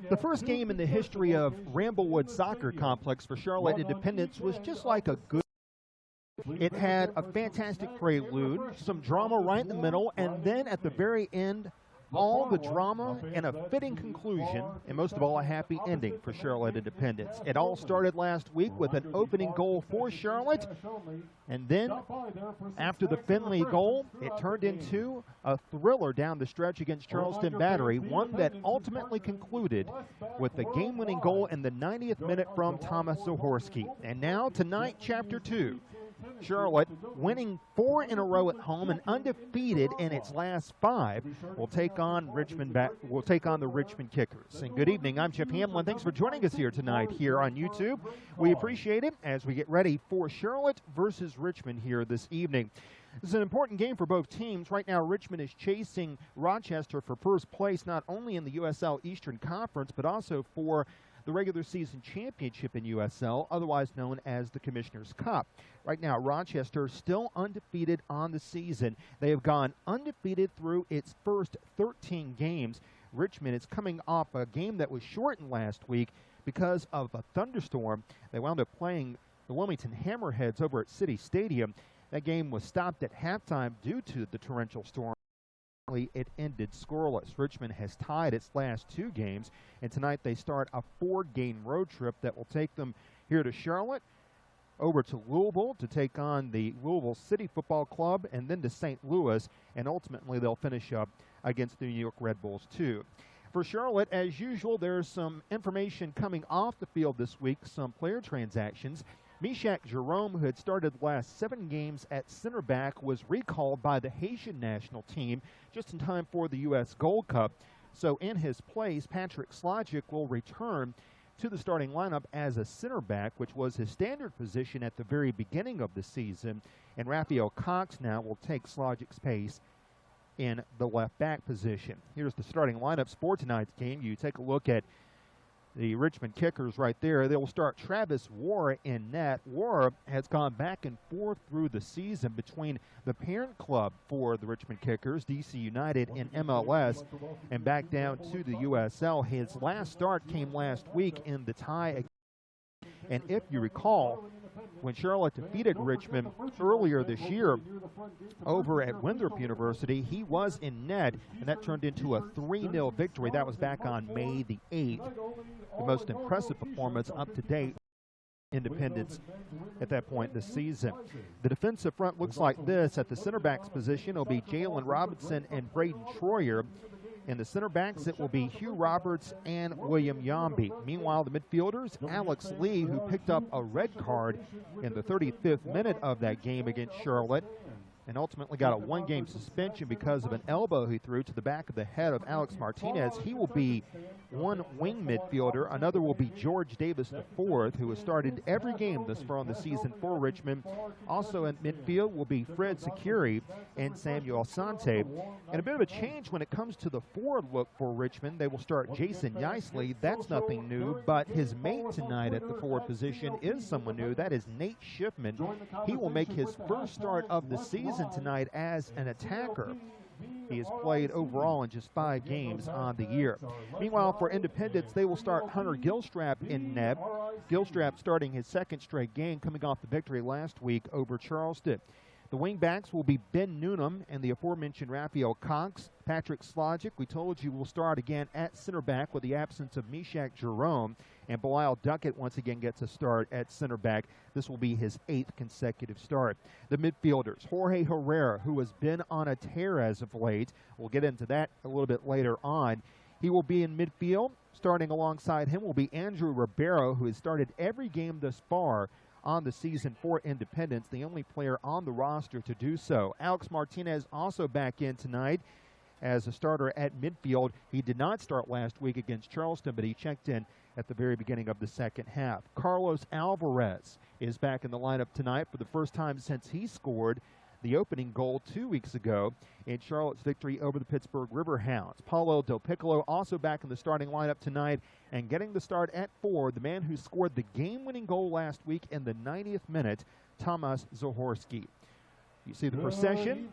The first game in the history of Ramblewood Soccer Complex for Charlotte Independence was just like a good. It had a fantastic prelude, some drama right in the middle, and then at the very end, all the drama and a fitting conclusion, and most of all, a happy ending for Charlotte Independence. It all started last week with an opening goal for Charlotte, and then after the Finley goal, it turned into a thriller down the stretch against Charleston Battery, one that ultimately concluded with the game-winning goal in the 90th minute from Thomas Zahorski. And now, tonight, Chapter 2. Charlotte, winning 4 in a row at home and undefeated in its last 5, will take on the Richmond Kickers. And good evening, I'm Jeff Hamlin. Thanks for joining us here tonight here on YouTube. We appreciate it as we get ready for Charlotte versus Richmond here this evening. This is an important game for both teams. Right now, Richmond is chasing Rochester for first place, not only in the USL Eastern Conference, but also for the regular season championship in USL, otherwise known as the Commissioner's Cup. Right now, Rochester still undefeated on the season. They have gone undefeated through its first 13 games. Richmond is coming off a game that was shortened last week because of a thunderstorm. They wound up playing the Wilmington Hammerheads over at City Stadium. That game was stopped at halftime due to the torrential storm. It ended scoreless. Richmond has tied its last 2 games, and tonight they start a 4-game road trip that will take them here to Charlotte, over to Louisville to take on the Louisville City Football Club, and then to St. Louis, and ultimately they'll finish up against the New York Red Bulls too. For Charlotte, as usual, there's some information coming off the field this week, some player transactions. Meshach Jerome, who had started the last 7 games at center back, was recalled by the Haitian national team just in time for the U.S. Gold Cup. So in his place, Patrick Slogic will return to the starting lineup as a center back, which was his standard position at the very beginning of the season. And Raphael Cox now will take Slogic's place in the left back position. Here's the starting lineups for tonight's game. You take a look at the Richmond Kickers right there. They will start Travis Warr in net. Warr has gone back and forth through the season between the parent club for the Richmond Kickers, DC United, in MLS, and back down to the USL. His last start came last week in the tie. And if you recall, when Charlotte defeated Richmond earlier this year over at Winthrop University, he was in net, and that turned into a 3-0 victory. That was back on May the 8th. The most impressive performance up to date Independence at that point this season. The defensive front looks like this. At the center backs position, it'll be Jalen Robinson and Braden Troyer. In the center backs, it will be Hugh Roberts and William Yambi. Meanwhile, the midfielders, Alex Lee, who picked up a red card in the 35th minute of that game against Charlotte, and ultimately got a 1-game suspension because of an elbow he threw to the back of the head of Alex Martinez. He will be one wing midfielder. Another will be George Davis IV, who has started every game thus far on the season for Richmond. Also in midfield will be Fred Securi and Samuel Sante. And a bit of a change when it comes to the forward look for Richmond. They will start Jason Yeisley. That's nothing new, but his mate tonight at the forward position is someone new. That is Nate Schiffman. He will make his first start of the season tonight as an attacker. He has played overall in just 5 games on the year. Meanwhile, for Independence, they will start Hunter Gilstrap in net. Gilstrap starting his 2nd straight game, coming off the victory last week over Charleston. The wingbacks will be Ben Noonan and the aforementioned Raphael Cox. Patrick Slogic, we told you, will start again at center back with the absence of Meshach Jerome. And Belial Duckett once again gets a start at center back. This will be his 8th consecutive start. The midfielders, Jorge Herrera, who has been on a tear as of late. We'll get into that a little bit later on. He will be in midfield. Starting alongside him will be Andrew Ribeiro, who has started every game thus far on the season for Independence, the only player on the roster to do so. Alex Martinez also back in tonight as a starter at midfield. He did not start last week against Charleston, but he checked in at the very beginning of the second half. Carlos Alvarez is back in the lineup tonight for the first time since he scored the opening goal 2 weeks ago in Charlotte's victory over the Pittsburgh Riverhounds. Paulo Del Piccolo also back in the starting lineup tonight, and getting the start at forward, the man who scored the game-winning goal last week in the 90th minute, Tomas Zahorski. You see the procession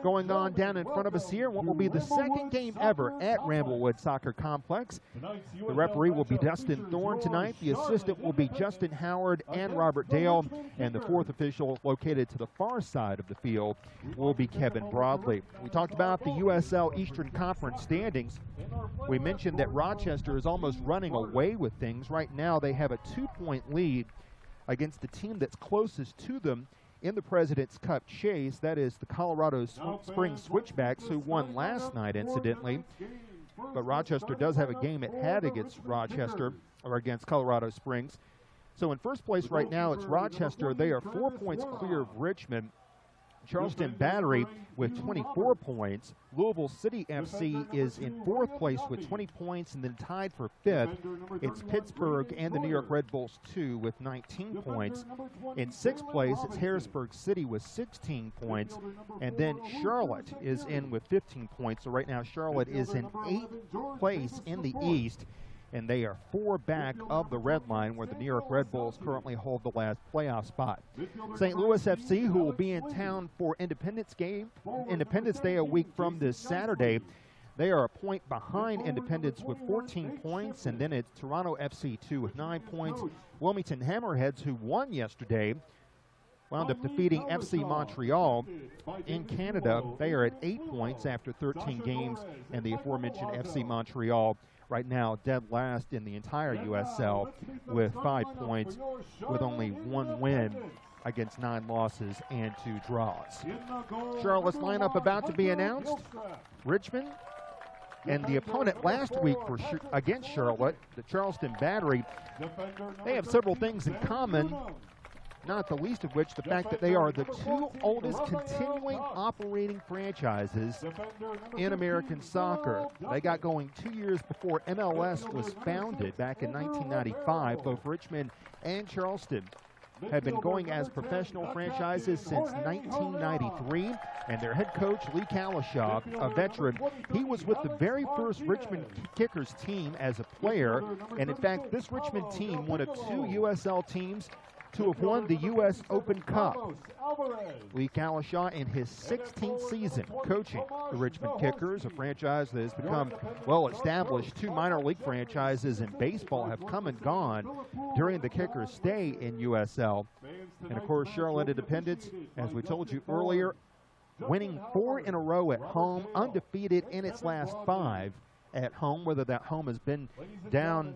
going on down in front of us here. What will be the 2nd game ever at Ramblewood Soccer Complex. The referee will be Dustin Thorne tonight. The assistant will be Justin Howard and Robert Dale. And the 4th official, located to the far side of the field, will be Kevin Broadley. We talked about the USL Eastern Conference standings. We mentioned that Rochester is almost running away with things. Right now they have a 2-point lead against the team that's closest to them in the President's Cup chase. That is the Colorado Springs Switchbacks, who won last night, incidentally. But Rochester does have a game it had against against Colorado Springs. So in first place right now, it's Rochester. They are 4 points clear of Richmond. Charleston Battery with 24 points. Louisville City FC is in 4th place with 20 points, and then tied for 5th. It's Pittsburgh and the New York Red Bulls 2 with 19 points. In 6th place, it's Harrisburg City with 16 points, and then Charlotte is in with 15 points. So right now Charlotte is in 8th place in the East, and they are 4 back of the red line, where the New York Red Bulls currently hold the last playoff spot. St. Louis FC, who will be in town for Independence Day a week from this Saturday, they are a point behind Independence with 14 points, and then it's Toronto FC 2 with 9 points. Wilmington Hammerheads, who won yesterday, wound up defeating FC Montreal in Canada. They are at 8 points after 13 games, and the aforementioned FC Montreal right now dead last in the entire USL with 5 points, with only 1 win against 9 losses and 2 draws. Charlotte's lineup about to be announced. Richmond and the opponent last week against Charlotte, the Charleston Battery, they have several things in common, not the least of which the fact that they are the 2 oldest continuing operating franchises in American soccer. They got going 2 years before MLS was founded back in 1995. Both Richmond and Charleston have been going as professional franchises since 1993, and their head coach, Lee Kalishaw, a veteran, he was with the very first Richmond Kickers team as a player, and in fact, this Richmond team, one of two USL teams to have won the U.S. Open Cup. Lee Kalishaw in his 16th season coaching the Richmond Kickers, a franchise that has become well established. Two minor league franchises in baseball have come and gone during the Kickers' stay in USL. And of course, Charlotte Independence, as we told you earlier, winning 4 in a row at home, undefeated in its last 5 at home, whether that home has been down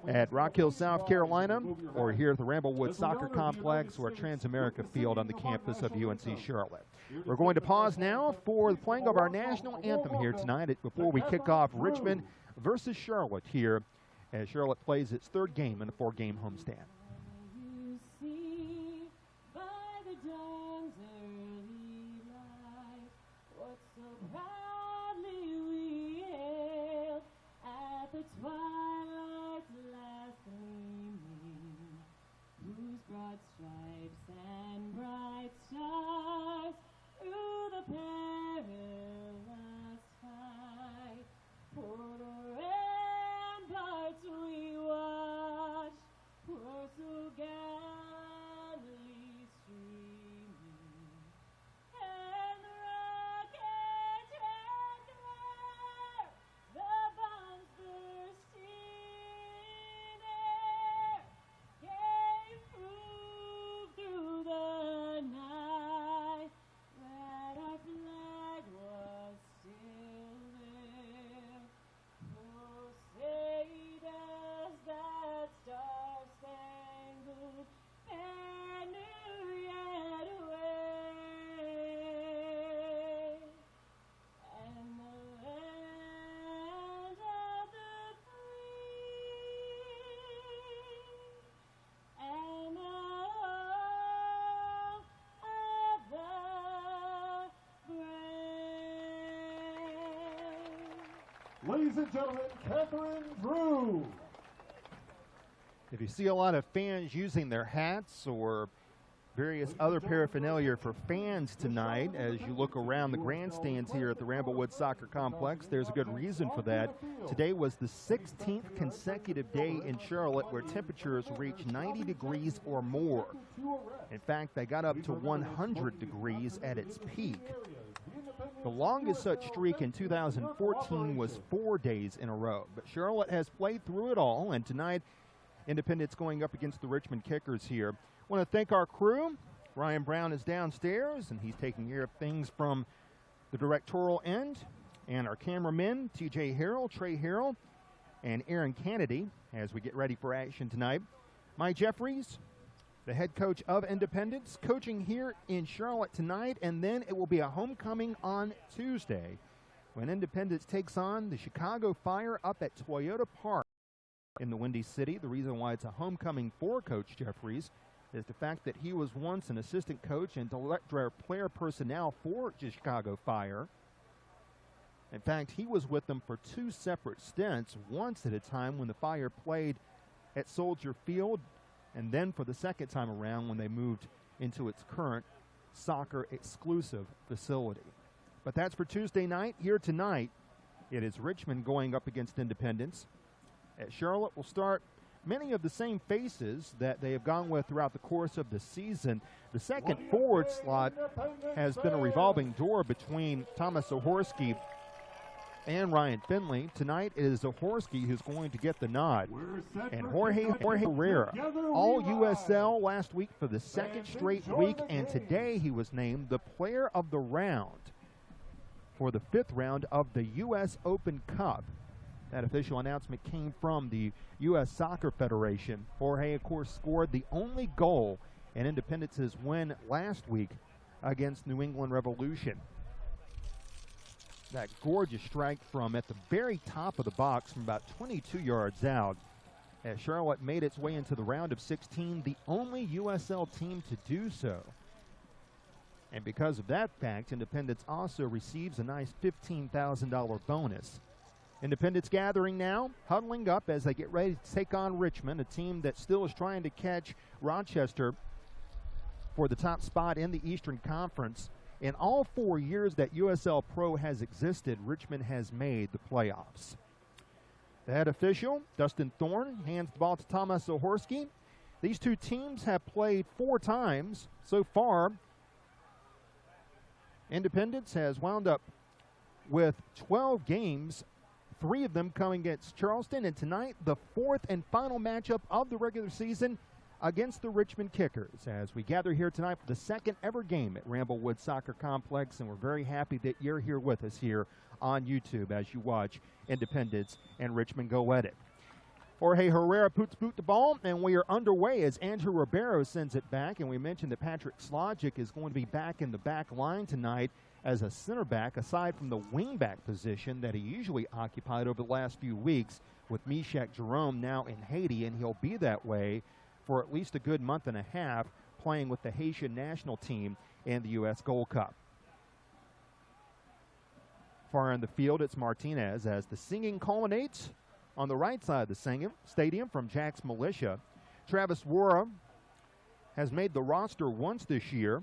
at Rock Hill, South Carolina, or here at the Ramblewood Soccer Complex or Transamerica Field on the campus of UNC Charlotte. We're going to pause now for the playing of our national anthem here tonight before we kick off Richmond versus Charlotte here as Charlotte plays its 3rd game in a 4-game homestand. Twilight's last gleaming, whose broad stripes and bright stars through the perilous fight, for the ramparts we watch were so gallantly streaming, and the rockets red glare, the bombs bursting air, gave proof through the night that our flag was still there. Oh, say does that star-spangled banner yet wave, and the land of the free and the home of the brave. Ladies and gentlemen, Catherine Drew. If you see a lot of fans using their hats or various other paraphernalia for fans tonight, as you look around the grandstands here at the Ramblewood Soccer Complex, there's a good reason for that. Today was the 16th consecutive day in Charlotte where temperatures reached 90 degrees or more. In fact, they got up to 100 degrees at its peak. The longest such streak in 2014 was 4 days in a row. But Charlotte has played through it all, and tonight, Independence going up against the Richmond Kickers here. I want to thank our crew. Ryan Brown is downstairs, and he's taking care of things from the directorial end. And our cameramen, TJ Harrell, Trey Harrell, and Aaron Kennedy, as we get ready for action tonight. Mike Jeffries, the head coach of Independence, coaching here in Charlotte tonight, and then it will be a homecoming on Tuesday when Independence takes on the Chicago Fire up at Toyota Park in the Windy City. The reason why it's a homecoming for Coach Jeffries is the fact that he was once an assistant coach and director of player personnel for the Chicago Fire. In fact, he was with them for 2 separate stints, once at a time when the Fire played at Soldier Field, and then for the second time around when they moved into its current soccer exclusive facility. But that's for Tuesday night. Here tonight, it is Richmond going up against Independence. At Charlotte will start many of the same faces that they have gone with throughout the course of the season. The second forward slot has been a revolving door between Thomas Zahorsky and Ryan Finley. Tonight it is Zahorsky who's going to get the nod. And Jorge Herrera, all USL last week for the 2nd straight week, and today he was named the player of the round for the 5th round of the U.S. Open Cup. That official announcement came from the U.S. Soccer Federation. Jorge, of course, scored the only goal in Independence's win last week against New England Revolution. That gorgeous strike from at the very top of the box from about 22 yards out. As Charlotte made its way into the round of 16, the only USL team to do so. And because of that fact, Independence also receives a nice $15,000 bonus Independence gathering now, huddling up as they get ready to take on Richmond, a team that still is trying to catch Rochester for the top spot in the Eastern Conference. In all 4 years that USL Pro has existed, Richmond has made the playoffs. The head official, Dustin Thorne, hands the ball to Thomas Zahorski. These two teams have played 4 times so far. Independence has wound up with 12 games, 3 of them coming against Charleston, and tonight the 4th and final matchup of the regular season against the Richmond Kickers, as we gather here tonight for the second ever game at Ramblewood Soccer Complex, and we're very happy that you're here with us here on YouTube as you watch Independence and Richmond go at it. Jorge Herrera puts boot the ball, and we are underway as Andrew Ribeiro sends it back, and we mentioned that Patrick Slogic is going to be back in the back line tonight as a center back, aside from the wing back position that he usually occupied over the last few weeks with Meshach Jerome now in Haiti, and he'll be that way for at least a good month and a half, playing with the Haitian national team in the U.S. Gold Cup. Far in the field, it's Martinez as the singing culminates on the right side of the stadium from Jack's Militia. Travis Wara has made the roster once this year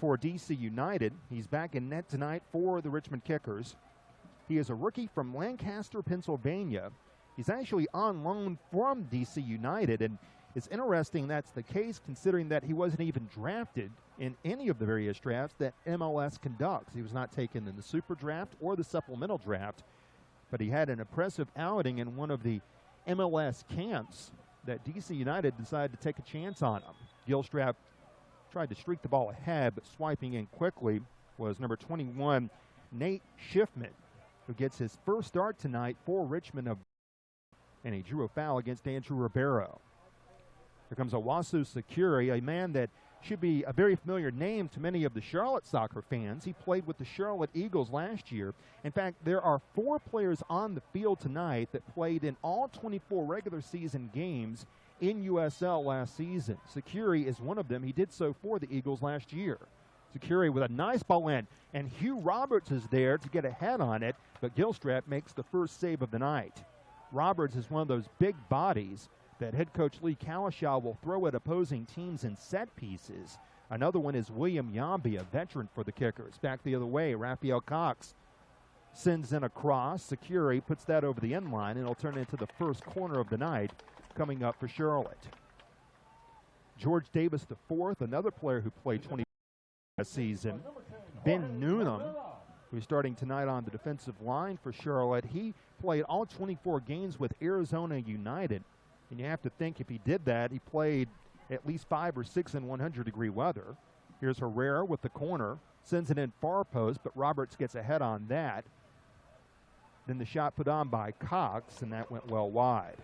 for DC United. He's back in net tonight for the Richmond Kickers. He is a rookie from Lancaster, Pennsylvania. He's actually on loan from DC United, and it's interesting that's the case considering that he wasn't even drafted in any of the various drafts that MLS conducts. He was not taken in the Super Draft or the Supplemental Draft, but he had an impressive outing in one of the MLS camps that DC United decided to take a chance on him. Gilstrap tried to streak the ball ahead, but swiping in quickly was number 21, Nate Schiffman, who gets his first start tonight for Richmond, and he drew a foul against Andrew Ribeiro. Here comes Owasu Sakuri, a man that should be a very familiar name to many of the Charlotte soccer fans. He played with the Charlotte Eagles last year. In fact, there are 4 players on the field tonight that played in all 24 regular season games in USL last season. Sakuri is one of them. He did so for the Eagles last year. Sakuri with a nice ball in, and Hugh Roberts is there to get a head on it, but Gilstrap makes the first save of the night. Roberts is one of those big bodies that head coach Lee Calishaw will throw at opposing teams in set pieces. Another one is William Yambi, a veteran for the Kickers. Back the other way, Raphael Cox sends in a cross. Sakuri puts that over the end line, and it'll turn into the first corner of the night coming up for Charlotte. George Davis IV, another player who played 20 last season. Ben Noonan, who's starting tonight on the defensive line for Charlotte. He played all 24 games with Arizona United. And you have to think if he did that, he played at least 5 or 6 in 100-degree weather. Here's Herrera with the corner, sends it in far post, but Roberts gets ahead on that. Then the shot put on by Cox, and that went well wide.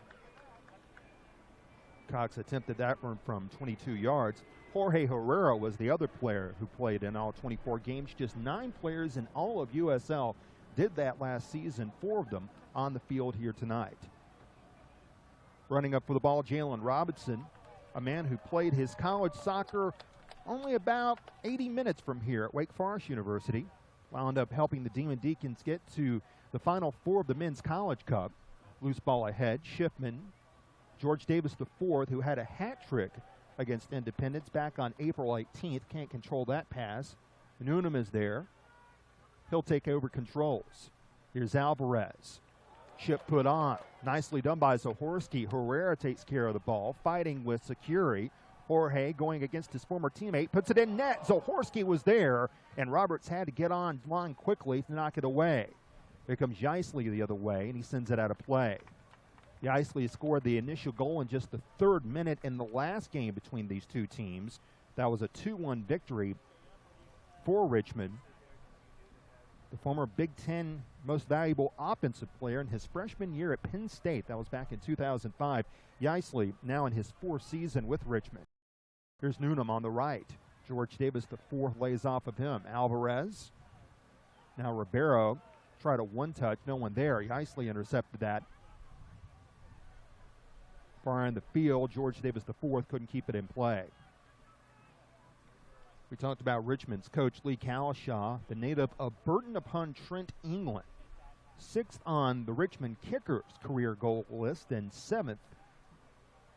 Cox attempted that one from 22 yards. Jorge Herrera was the other player who played in all 24 games. Just 9 players in all of USL did that last season, 4 of them on the field here tonight. Running up for the ball, Jalen Robinson, a man who played his college soccer only about 80 minutes from here at Wake Forest University. Wound up helping the Demon Deacons get to the Final Four of the Men's College Cup. Loose ball ahead, Schiffman. George Davis IV, who had a hat trick against Independence back on April 18th. Can't control that pass. Noonan is there. He'll take over controls. Here's Alvarez. Chip put on. Nicely done by Zahorski. Herrera takes care of the ball, fighting with Sakuri. Jorge going against his former teammate, puts it in net. Zahorski was there, and Roberts had to get on line quickly to knock it away. Here comes Yaisley the other way, and he sends it out of play. Yaisley scored the initial goal in just the 3rd minute in the last game between these two teams. That was a 2-1 victory for Richmond. The former Big Ten most valuable offensive player in his freshman year at Penn State. That was back in 2005. Yaisley now in his 4th season with Richmond. Here's Noonan on the right. George Davis IV lays off of him. Alvarez. Now Ribeiro tried a one-touch. No one there. Yaisley intercepted that. Far in the field, George Davis IV couldn't keep it in play. We talked about Richmond's coach, Lee Calishaw, the native of Burton-upon-Trent, England. 6th on the Richmond Kickers career goal list and 7th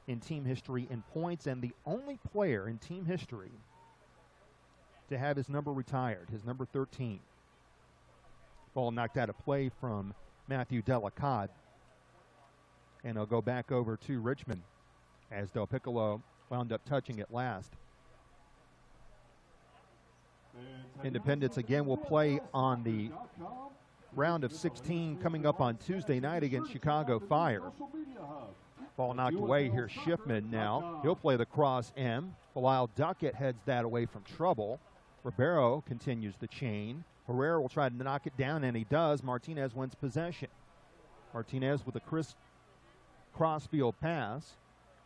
in team history in points, and the only player in team history to have his number retired, his number 13. Ball knocked out of play from Matthew Delicott, and it'll go back over to Richmond as Del Piccolo wound up touching it last. Independence again will play on the round of 16 coming up on Tuesday night against Chicago Fire. Ball knocked away. Here's Schiffman now. He'll play the cross M. Bilal Duckett heads that away from trouble. Ribeiro continues the chain. Herrera will try to knock it down, and he does. Martinez wins possession. Martinez with a crisp crossfield pass.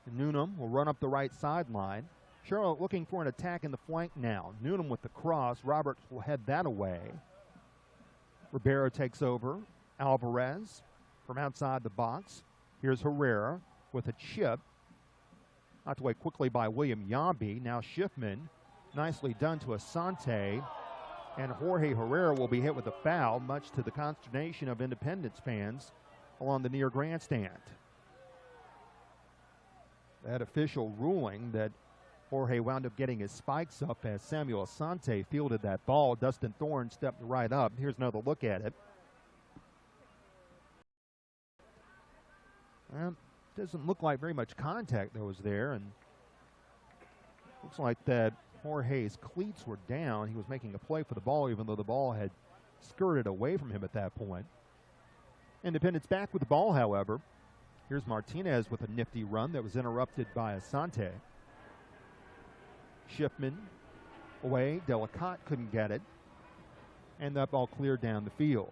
Noonan will run up the right sideline. Charlotte looking for an attack in the flank now. Noonan with the cross. Roberts will head that away. Ribeiro takes over. Alvarez from outside the box. Here's Herrera with a chip. Knocked away quickly by William Yambi. Now Schiffman. Nicely done to Asante. And Jorge Herrera will be hit with a foul, much to the consternation of Independence fans along the near grandstand. That official ruling that Jorge wound up getting his spikes up as Samuel Asante fielded that ball. Dustin Thorne stepped right up. Here's another look at it. Doesn't look like very much contact that was there, and looks like that Jorge's cleats were down. He was making a play for the ball, even though the ball had skirted away from him at that point. Independence back with the ball, however. Here's Martinez with a nifty run that was interrupted by Asante. Schiffman away. Delicott couldn't get it. And that ball cleared down the field.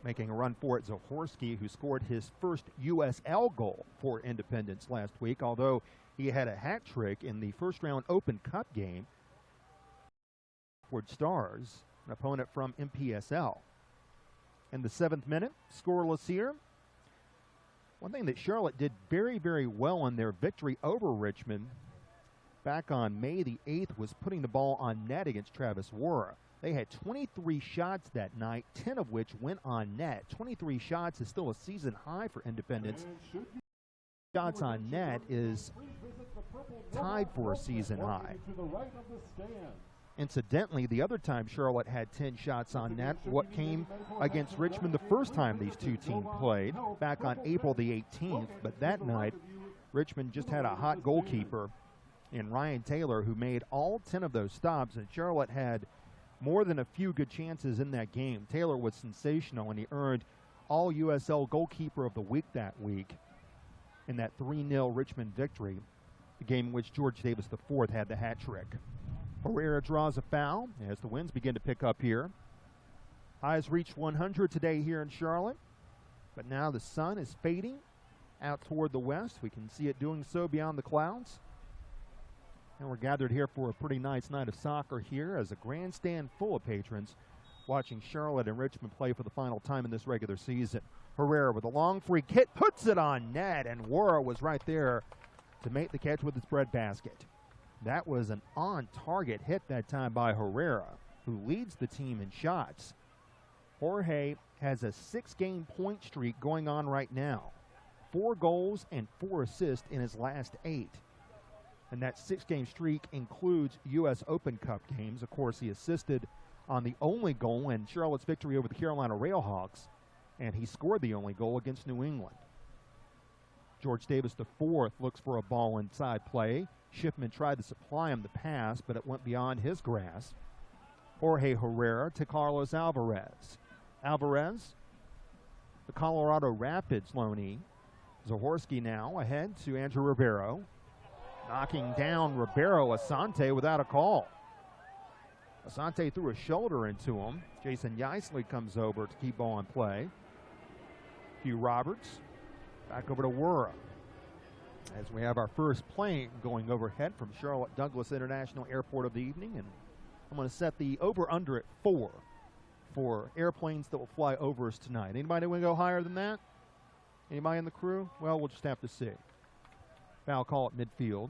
Making a run for it, Zahorsky, who scored his first USL goal for Independence last week, although he had a hat trick in the first round Open Cup game for Stars, an opponent from MPSL. In the 7th minute, scoreless here. One thing that Charlotte did very, very well in their victory over Richmond back on May the 8th was putting the ball on net against Travis Wara. They had 23 shots that night, 10 of which went on net. 23 shots is still a season high for Independence. Shots on net is tied for a season high. Incidentally, the other time Charlotte had 10 shots on net, what came against Richmond the first time these two teams played, back on April the 18th. But that night, Richmond just had a hot goalkeeper in Ryan Taylor, who made all 10 of those stops, and Charlotte had more than a few good chances in that game. Taylor was sensational, and he earned all USL goalkeeper of the week that week in that 3-0 Richmond victory, the game in which George Davis IV had the hat trick. Herrera draws a foul as the winds begin to pick up here. Highs reached 100 today here in Charlotte, but now the sun is fading out toward the west. We can see it doing so beyond the clouds. And we're gathered here for a pretty nice night of soccer here as a grandstand full of patrons watching Charlotte and Richmond play for the final time in this regular season. Herrera with a long free kick, puts it on net, and Wara was right there to make the catch with his breadbasket. That was an on-target hit that time by Herrera, who leads the team in shots. Jorge has a 6-game point streak going on right now. 4 goals and 4 assists in his last 8. And that 6-game streak includes U.S. Open Cup games. Of course, he assisted on the only goal in Charlotte's victory over the Carolina Railhawks, and he scored the only goal against New England. George Davis IV looks for a ball inside play. Schiffman tried to supply him the pass, but it went beyond his grasp. Jorge Herrera to Carlos Alvarez. Alvarez, the Colorado Rapids loanee. Zahorsky now ahead to Andrew Ribeiro. Knocking down Ribeiro. Asante without a call. Asante threw a shoulder into him. Jason Yeisley comes over to keep ball in play. Hugh Roberts back over to Wura as we have our first plane going overhead from Charlotte Douglas International Airport of the evening. And I'm going to set the over-under at 4 for airplanes that will fly over us tonight. Anybody want to go higher than that? Anybody in the crew? Well, we'll just have to see. Foul call at midfield.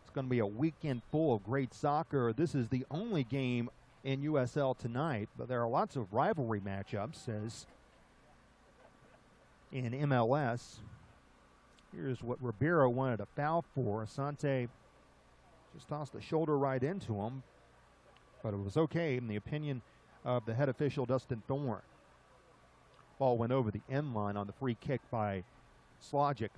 It's going to be a weekend full of great soccer. This is the only game in USL tonight, but there are lots of rivalry matchups as in MLS. Here's what Ribeiro wanted a foul for. Asante just tossed the shoulder right into him, but it was okay in the opinion of the head official, Dustin Thorne. Ball went over the end line on the free kick by Slogic.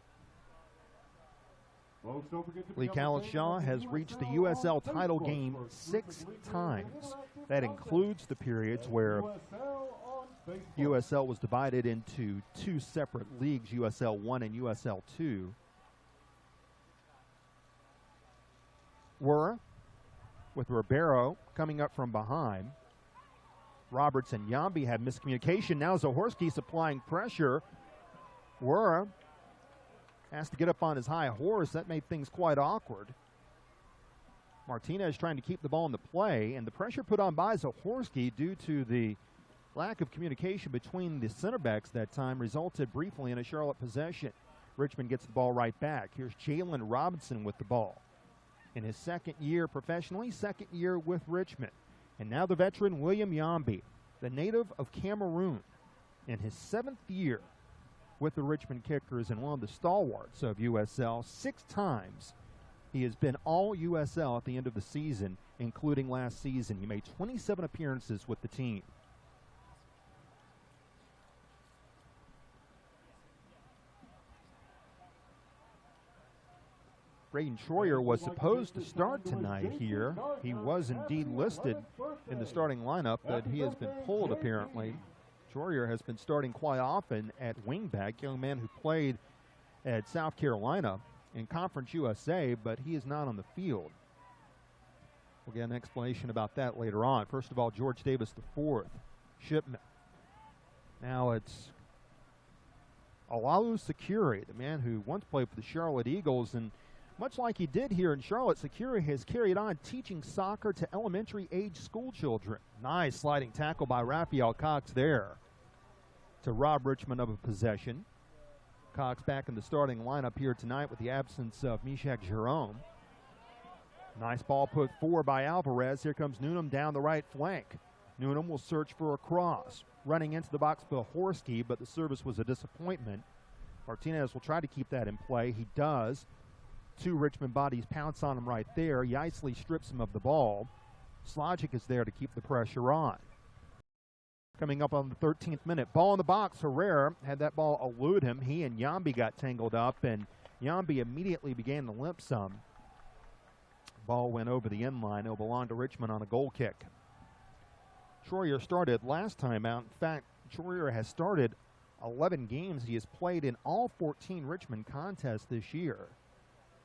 Lee Kalishaw has reached the USL title game 6 times. That includes the periods where USL was divided into 2 separate leagues, USL 1 and USL 2. Were with Ribeiro coming up from behind. Roberts and Yambi had miscommunication. Now Zahorski's applying pressure. Were has to get up on his high horse. That made things quite awkward. Martinez trying to keep the ball in the play, and the pressure put on by Zahorski due to the lack of communication between the center backs that time resulted briefly in a Charlotte possession. Richmond gets the ball right back. Here's Jalen Robinson with the ball. In his second year professionally, second year with Richmond. And now the veteran William Yambi, the native of Cameroon, in his 7th year with the Richmond Kickers and one of the stalwarts of USL. 6 times he has been all USL at the end of the season, including last season. He made 27 appearances with the team. Braden Troyer was supposed to start tonight here. He was indeed listed in the starting lineup, but he has been pulled apparently. Troyer has been starting quite often at wingback, young man who played at South Carolina in Conference USA, but he is not on the field. We'll get an explanation about that later on. First of all, George Davis IV, Shipman. Now it's Alalu Sakuri, the man who once played for the Charlotte Eagles, and much like he did here in Charlotte, Sakura has carried on teaching soccer to elementary-age school children. Nice sliding tackle by Raphael Cox there to rob Richmond of a possession. Cox back in the starting lineup here tonight with the absence of Mishak Jerome. Nice ball put forward by Alvarez. Here comes Noonan down the right flank. Noonan will search for a cross. Running into the box for Horsky, but the service was a disappointment. Martinez will try to keep that in play. He does. 2 Richmond bodies pounce on him right there. Yaisley strips him of the ball. Slogic is there to keep the pressure on. Coming up on the 13th minute. Ball in the box. Herrera had that ball elude him. He and Yambi got tangled up, and Yambi immediately began to limp some. Ball went over the end line. It'll belong to Richmond on a goal kick. Troyer started last time out. In fact, Troyer has started 11 games. He has played in all 14 Richmond contests this year.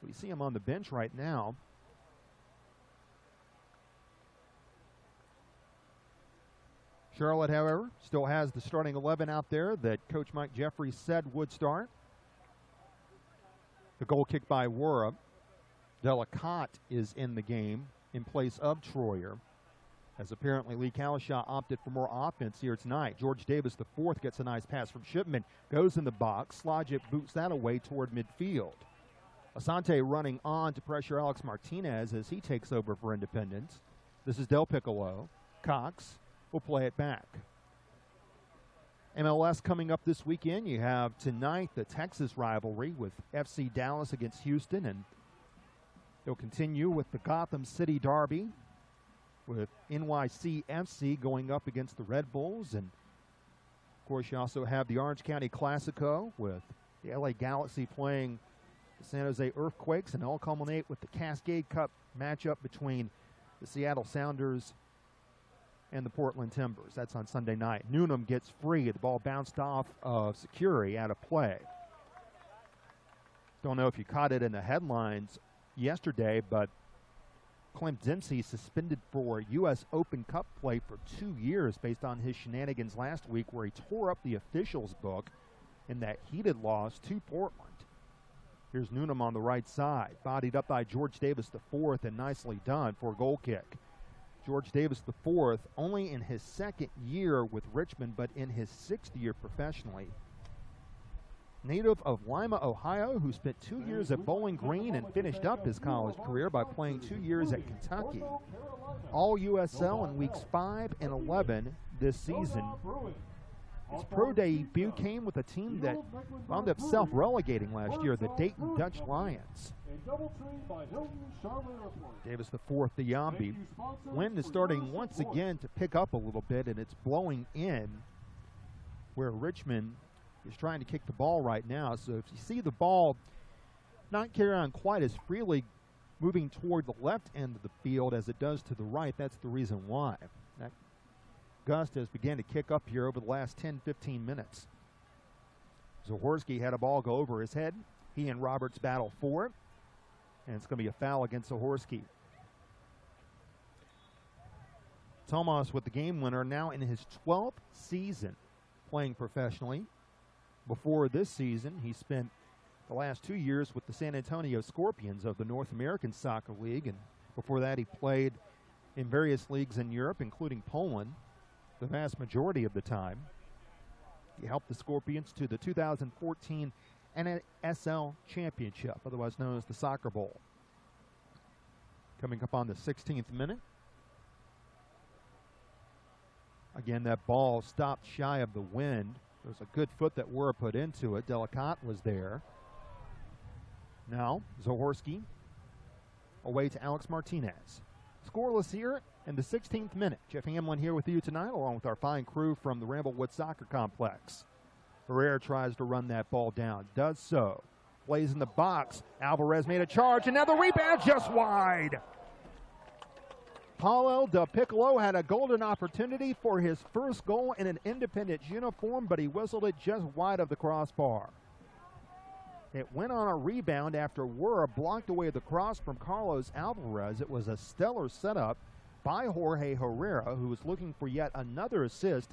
We see him on the bench right now. Charlotte, however, still has the starting 11 out there that Coach Mike Jeffries said would start. The goal kick by Wura. Delacotte is in the game in place of Troyer, as apparently Lee Kalishaw opted for more offense here tonight. George Davis IV gets a nice pass from Shipman, goes in the box. Slogic boots that away toward midfield. Asante running on to pressure Alex Martinez as he takes over for Independence. This is Del Piccolo. Cox will play it back. MLS coming up this weekend. You have tonight the Texas rivalry with FC Dallas against Houston, and they'll continue with the Gotham City Derby with NYCFC going up against the Red Bulls. And, of course, you also have the Orange County Classico with the LA Galaxy playing the San Jose Earthquakes, and all culminate with the Cascade Cup matchup between the Seattle Sounders and the Portland Timbers. That's on Sunday night. Noonan gets free. The ball bounced off of Security out of play. Don't know if you caught it in the headlines yesterday, but Clem Dempsey suspended for U.S. Open Cup play for 2 years based on his shenanigans last week where he tore up the officials' book in that heated loss to Portland. Here's Noonan on the right side, bodied up by George Davis IV, and nicely done for a goal kick. George Davis IV, only in his 2nd year with Richmond, but in his 6th year professionally. native of Lima, Ohio, who spent 2 years at Bowling Green and finished up his college career by playing 2 years at Kentucky. All USL in weeks 5 and 11 this season. His pro debut came with a team that wound up self-relegating last year, the Dayton Dutch Lions. Davis IV, the Yambi. Wind is starting once again to pick up a little bit, and it's blowing in where Richmond is trying to kick the ball right now. So if you see the ball not carry on quite as freely moving toward the left end of the field as it does to the right, that's the reason why. That gust has begun to kick up here over the last 10-15 minutes. Zahorsky had a ball go over his head. He and Roberts battle for it, and it's going to be a foul against Zahorsky. Tomas with the game winner, now in his 12th season playing professionally. Before this season, he spent the last 2 years with the San Antonio Scorpions of the North American Soccer League, and before that he played in various leagues in Europe, including Poland, the vast majority of the time. He helped the Scorpions to the 2014 NSL Championship, otherwise known as the Soccer Bowl. Coming up on the 16th minute. Again, that ball stopped shy of the wind. There was a good foot that Wura put into it. Delicat was there. Now, Zahorsky away to Alex Martinez. Scoreless here in the 16th minute. Jeff Hamlin here with you tonight, along with our fine crew from the Ramblewood Soccer Complex. Herrera tries to run that ball down. Does so. Plays in the box. Alvarez made a charge, and now the rebound just wide. Paulo De Piccolo had a golden opportunity for his first goal in an Independence uniform, but he whistled it just wide of the crossbar. It went on a rebound after Wura blocked away the cross from Carlos Alvarez. It was a stellar setup by Jorge Herrera, who was looking for yet another assist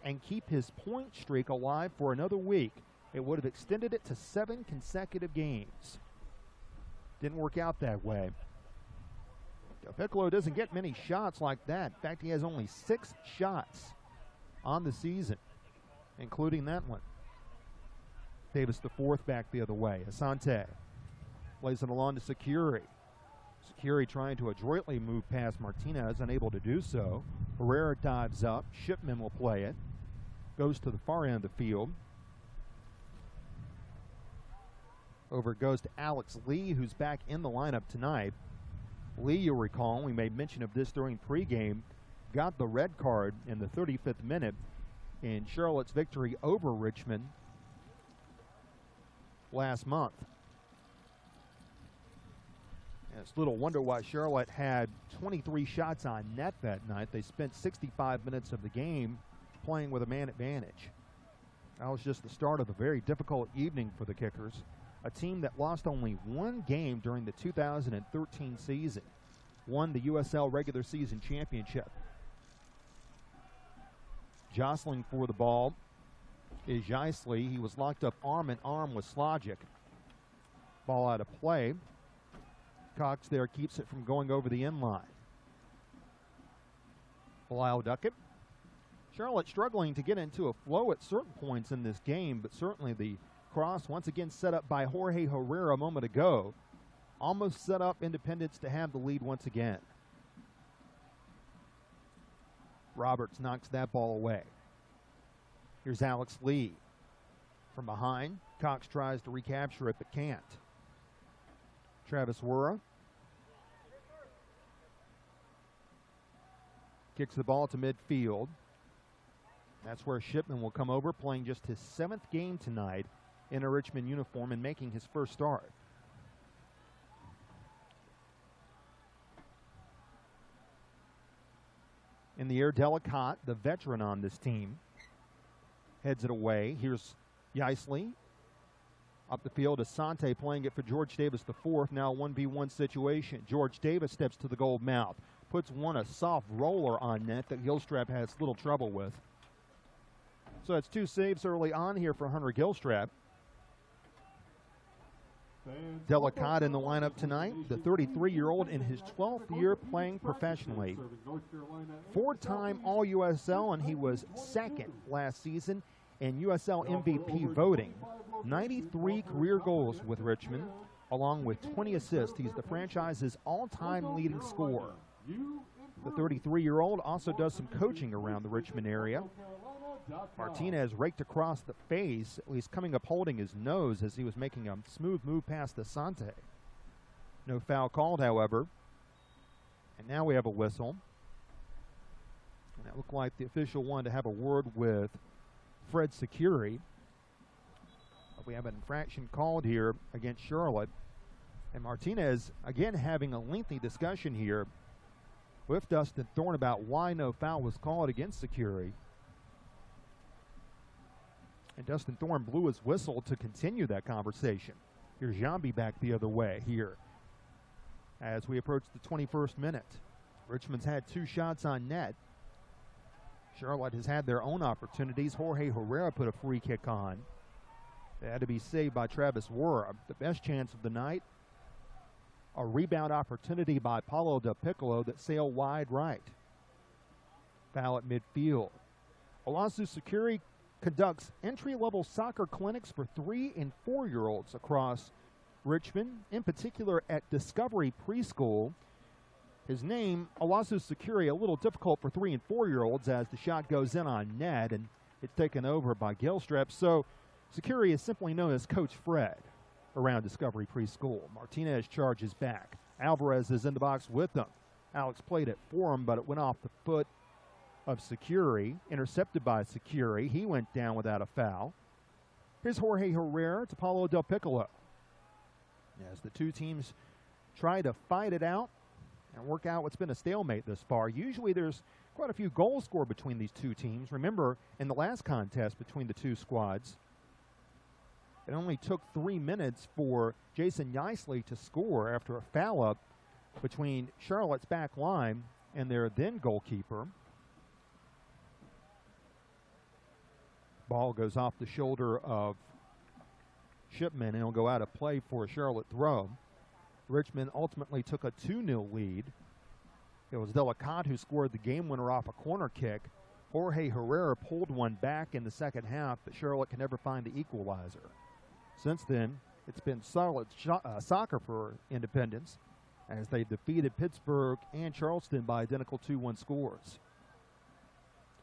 and keep his point streak alive for another week. It would have extended it to 7 consecutive games. Didn't work out that way. Piccolo doesn't get many shots like that. In fact, he has only 6 shots on the season, including that one. Davis IV back the other way. Asante plays it along to Securi. Securi trying to adroitly move past Martinez, unable to do so. Herrera dives up. Shipman will play it. Goes to the far end of the field. Over it goes to Alex Lee, who's back in the lineup tonight. Lee, you'll recall, we made mention of this during pregame, got the red card in the 35th minute in Charlotte's victory over Richmond last month. And it's little wonder why Charlotte had 23 shots on net that night. They spent 65 minutes of the game playing with a man advantage. That was just the start of a very difficult evening for the Kickers, a team that lost only one game during the 2013 season, won the USL regular season championship. Jostling for the ball is Jaisley. He was locked up arm in arm with Slogic. Ball out of play. Cox there keeps it from going over the end line. Belial Duckett. Charlotte struggling to get into a flow at certain points in this game, but certainly the cross once again set up by Jorge Herrera a moment ago almost set up Independence to have the lead once again. Roberts knocks that ball away. Here's Alex Lee from behind. Cox tries to recapture it but can't. Travis Wura kicks the ball to midfield. That's where Shipman will come over, playing just his 7th game tonight in a Richmond uniform and making his first start. In the air, Delicat, the veteran on this team, heads it away. Here's Jaisley. Up the field, Asante playing it for George Davis IV. Now 1v1 situation. George Davis steps to the goal mouth. Puts a soft roller on net that Gilstrap has little trouble with. So it's 2 saves early on here for Hunter Gilstrap. Delicat in the lineup tonight, the 33-year-old in his 12th year playing professionally. 4-time All-USL, and he was 2nd last season in USL MVP voting. 93 career goals with Richmond, along with 20 assists. He's the franchise's all-time leading scorer. The 33-year-old also does some coaching around the Richmond area. Martinez raked across the face, at least coming up holding his nose as he was making a smooth move past Asante. No foul called, however. And now we have a whistle. And it looked like the official wanted to have a word with Fred Securi. But we have an infraction called here against Charlotte. And Martinez, again, having a lengthy discussion here with Dustin Thorne about why no foul was called against Securi. And Dustin Thorne blew his whistle to continue that conversation. Here's Jambi back the other way here as we approach the 21st minute. Richmond's had 2 shots on net. Charlotte has had their own opportunities. Jorge Herrera put a free kick on. They had to be saved by Travis Wara. The best chance of the night, a rebound opportunity by Paulo Del Piccolo that sailed wide right. Foul at midfield. Olasu Securi conducts entry-level soccer clinics for 3- and 4-year-olds across Richmond, in particular at Discovery Preschool. His name, Olasu Securi, a little difficult for 3- and 4-year-olds as the shot goes in on net and it's taken over by Gilstrap. So Securi is simply known as Coach Fred around Discovery Preschool. Martinez charges back. Alvarez is in the box with them. Alex played it for him, but it went off the foot of Securi, intercepted by Securi. He went down without a foul. Here's Jorge Herrera to Paulo Del Piccolo. As the two teams try to fight it out and work out what's been a stalemate this far. Usually there's quite a few goals scored between these two teams. Remember, in the last contest between the two squads, it only took 3 minutes for Jason Yeisley to score after a foul-up between Charlotte's back line and their then goalkeeper. Ball goes off the shoulder of Shipman, and it'll go out of play for a Charlotte throw. Richmond ultimately took a 2-0 lead. It was Delicate who scored the game winner off a corner kick. Jorge Herrera pulled one back in the second half, but Charlotte can never find the equalizer. Since then, it's been solid soccer for Independence as they defeated Pittsburgh and Charleston by identical 2-1 scores.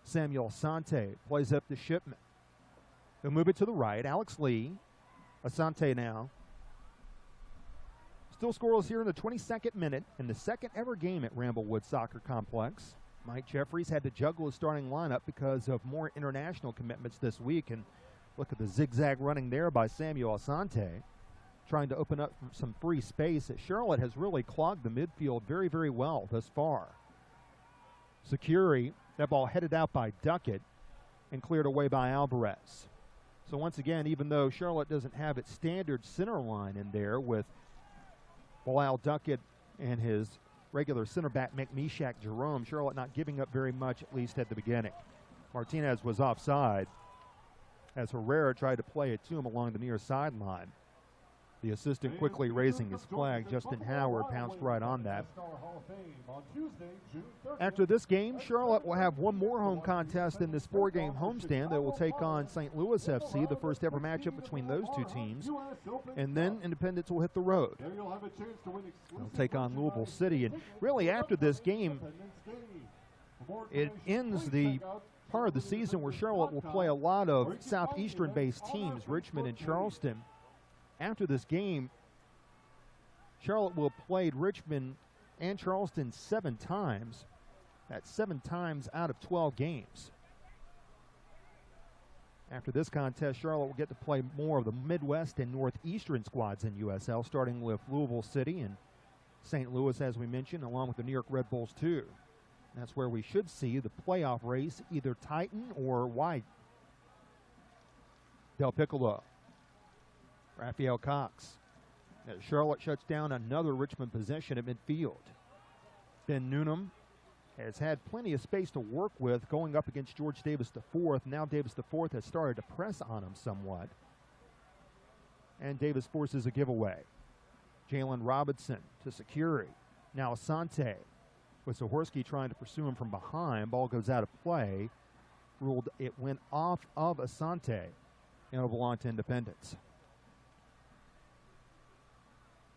Samuel Asante plays up to Shipman. He'll move it to the right. Alex Lee. Asante now. Still scoreless here in the 22nd minute in the second ever game at Ramblewood Soccer Complex. Mike Jeffries had to juggle his starting lineup because of more international commitments this week. And look at the zigzag running there by Samuel Asante, trying to open up some free space. Charlotte has really clogged the midfield very, very well thus far. Securi, that ball headed out by Duckett and cleared away by Alvarez. So once again, even though Charlotte doesn't have its standard center line in there with Bilal Duckett and his regular center back McMeshach Jerome, Charlotte not giving up very much, at least at the beginning. Martinez was offside as Herrera tried to play it to him along the near sideline. The assistant quickly raising his flag. Justin Howard pounced right on that. After this game, Charlotte will have one more home contest in this 4-game homestand that will take on St. Louis FC, the first ever matchup between those two teams. And then Independence will hit the road. They'll take on Louisville City. And really after this game, it ends the part of the season where Charlotte will play a lot of southeastern-based teams, Richmond and Charleston. After this game, Charlotte will have played Richmond and Charleston 7 times. That's 7 times out of 12 games. After this contest, Charlotte will get to play more of the Midwest and Northeastern squads in USL, starting with Louisville City and St. Louis, as we mentioned, along with the New York Red Bulls, too. That's where we should see the playoff race either tighten or widen. Del Piccolo. Raphael Cox. As Charlotte shuts down another Richmond possession at midfield. Ben Noonan has had plenty of space to work with going up against George Davis IV. Now Davis IV has started to press on him somewhat. And Davis forces a giveaway. Jalen Robinson to Securi. Now Asante with Zahorsky trying to pursue him from behind. Ball goes out of play. ruled it went off of Asante, and it belonged to Independence.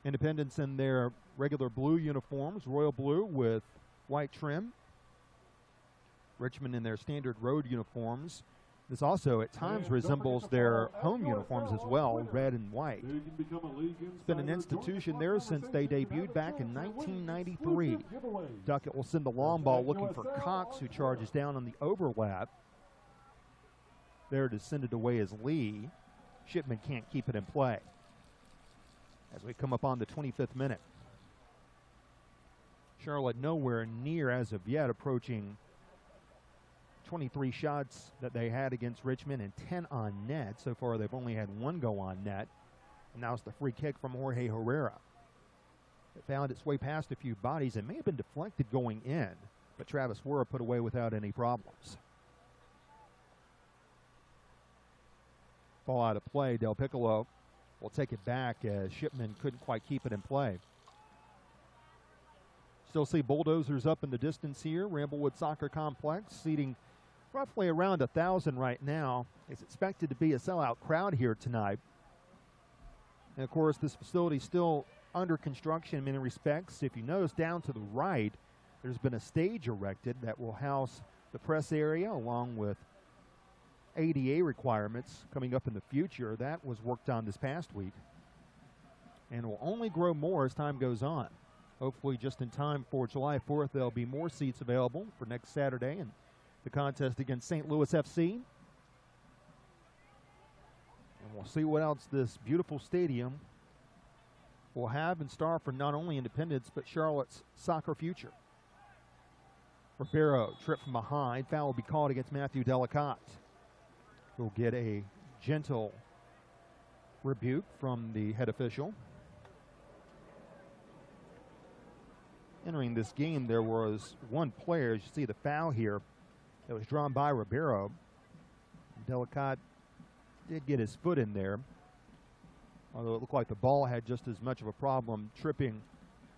Independence in their regular blue uniforms, royal blue with white trim. Richmond in their standard road uniforms. This also at times resembles their home uniforms as well, red and white. It's been an institution there since they debuted back in 1993. Duckett will send the long ball looking for Cox, who charges down on the overlap. There it is sended away as Lee. Shipman can't keep it in play. As we come up on the 25th minute. Charlotte nowhere near as of yet approaching 23 shots that they had against Richmond and 10 on net. So far they've only had one go on net. And now it's the free kick from Jorge Herrera. It found its way past a few bodies. It may have been deflected going in, but Travis Wera put away without any problems. Ball out of play. Del Piccolo will take it back as Shipman couldn't quite keep it in play. Still see bulldozers up in the distance here. Ramblewood Soccer Complex seating roughly around 1,000 right now. It's expected to be a sellout crowd here tonight. And of course, this facility is still under construction in many respects. If you notice down to the right, there's been a stage erected that will house the press area along with ADA requirements coming up in the future. That was worked on this past week and will only grow more as time goes on. Hopefully just in time for July 4th, there'll be more seats available for next Saturday and the contest against St. Louis FC. And we'll see what else this beautiful stadium will have in store for not only Independence, but Charlotte's soccer future. Ribeiro, trip from behind. Foul will be called against Matthew Delicott. He'll get a gentle rebuke from the head official. Entering this game, there was one player, as you see the foul here, that was drawn by Ribeiro. Delicott did get his foot in there, although it looked like the ball had just as much of a problem tripping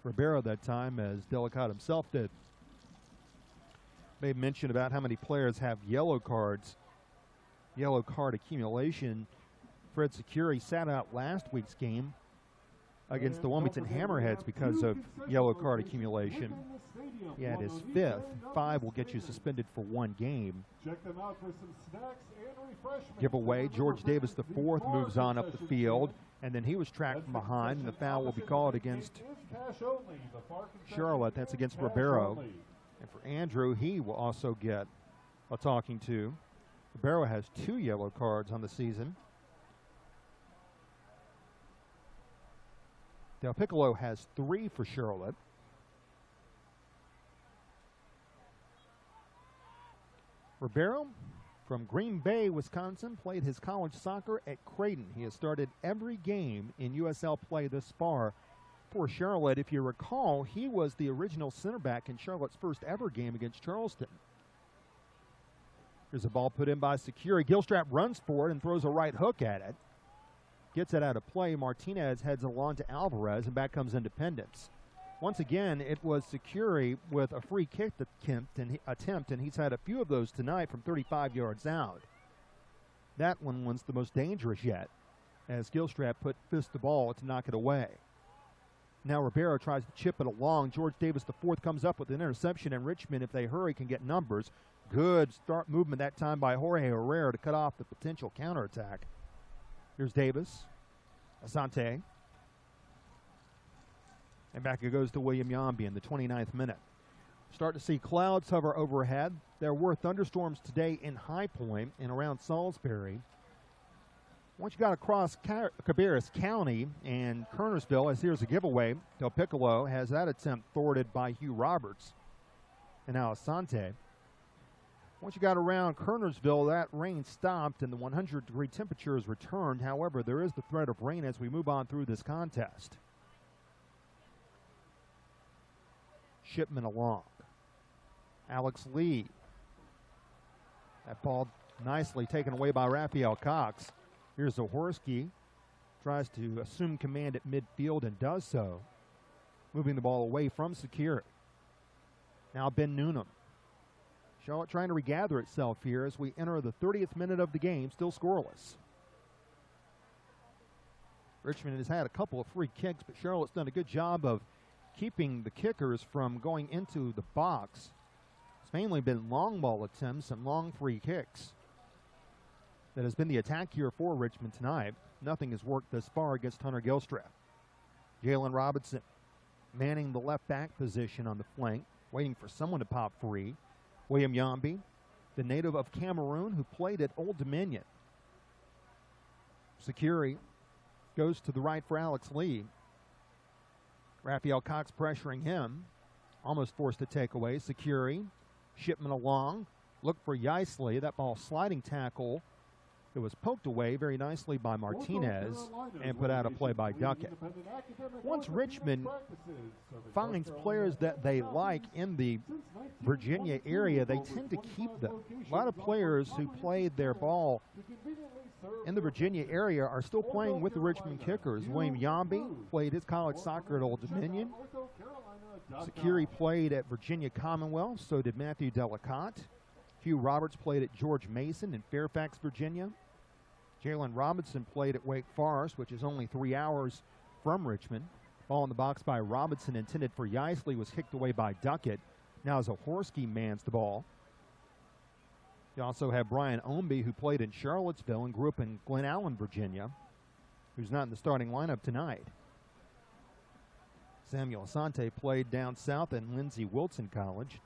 Ribeiro that time as Delicott himself did. Made mention about how many players have yellow cards, yellow card accumulation. Fred Securi sat out last week's game against the Wilmington Hammerheads because of yellow card accumulation. He had his 5th. 5 will get you suspended for 1 game. Check them out for some snacks and refreshments. Giveaway, George Davis IV moves on up the field, and then he was tracked from behind, and the foul will be called against Charlotte. That's against Ribeiro. And for Andrew, he will also get a talking to. Ribeiro has 2 yellow cards on the season. Del Piccolo has 3 for Charlotte. Ribeiro from Green Bay, Wisconsin, played his college soccer at Creighton. He has started every game in USL play this far for Charlotte. If you recall, he was the original center back in Charlotte's first ever game against Charleston. Here's a ball put in by Securi. Gilstrap runs for it and throws a right hook at it. Gets it out of play. Martinez heads along to Alvarez, and back comes Independence. Once again, it was Securi with a free kick attempt, and he's had a few of those tonight from 35 yards out. That one was the most dangerous yet, as Gilstrap put fist the ball to knock it away. Now Ribeiro tries to chip it along. George Davis IV comes up with an interception, and Richmond, if they hurry, can get numbers. Good start movement that time by Jorge Herrera to cut off the potential counterattack. Here's Davis. Asante. And back it goes to William Yambi in the 29th minute. Start to see clouds hover overhead. There were thunderstorms today in High Point and around Salisbury. Once you got across Cabarrus County and Kernersville, as here's a giveaway, Del Piccolo has that attempt thwarted by Hugh Roberts. And now Asante. Once you got around Kernersville, that rain stopped and the 100-degree temperature is returned. However, there is the threat of rain as we move on through this contest. Shipman along. Alex Lee. That ball nicely taken away by Raphael Cox. Here's Zahorsky. Tries to assume command at midfield and does so. Moving the ball away from Security. Now Ben Noonan. Charlotte trying to regather itself here as we enter the 30th minute of the game, still scoreless. Richmond has had a couple of free kicks, but Charlotte's done a good job of keeping the kickers from going into the box. It's mainly been long ball attempts and long free kicks. That has been the attack here for Richmond tonight. Nothing has worked thus far against Hunter Gilstrap. Jalen Robinson manning the left back position on the flank, waiting for someone to pop free. William Yambi, the native of Cameroon who played at Old Dominion. Security goes to the right for Alex Lee. Raphael Cox pressuring him. Almost forced to take away. Security, Shipman along. Look for Yaisley. That ball sliding tackle. It was poked away very nicely by Martinez and put out a play by Duckett. Once Richmond finds players that they like in the Virginia area, they tend to keep them. A lot of players who played their ball in the Virginia area are still playing with the Richmond Kickers. William Yambi played his college soccer at Old Dominion. Security played at Virginia Commonwealth, so did Matthew Delicott. Hugh Roberts played at George Mason in Fairfax, Virginia. Jalen Robinson played at Wake Forest, which is only 3 hours from Richmond. Ball in the box by Robinson, intended for Yaisley, was kicked away by Duckett. Now Zahorsky mans the ball. You also have Brian Omby, who played in Charlottesville and grew up in Glen Allen, Virginia, who's not in the starting lineup tonight. Samuel Asante played down south at Lindsey Wilson College.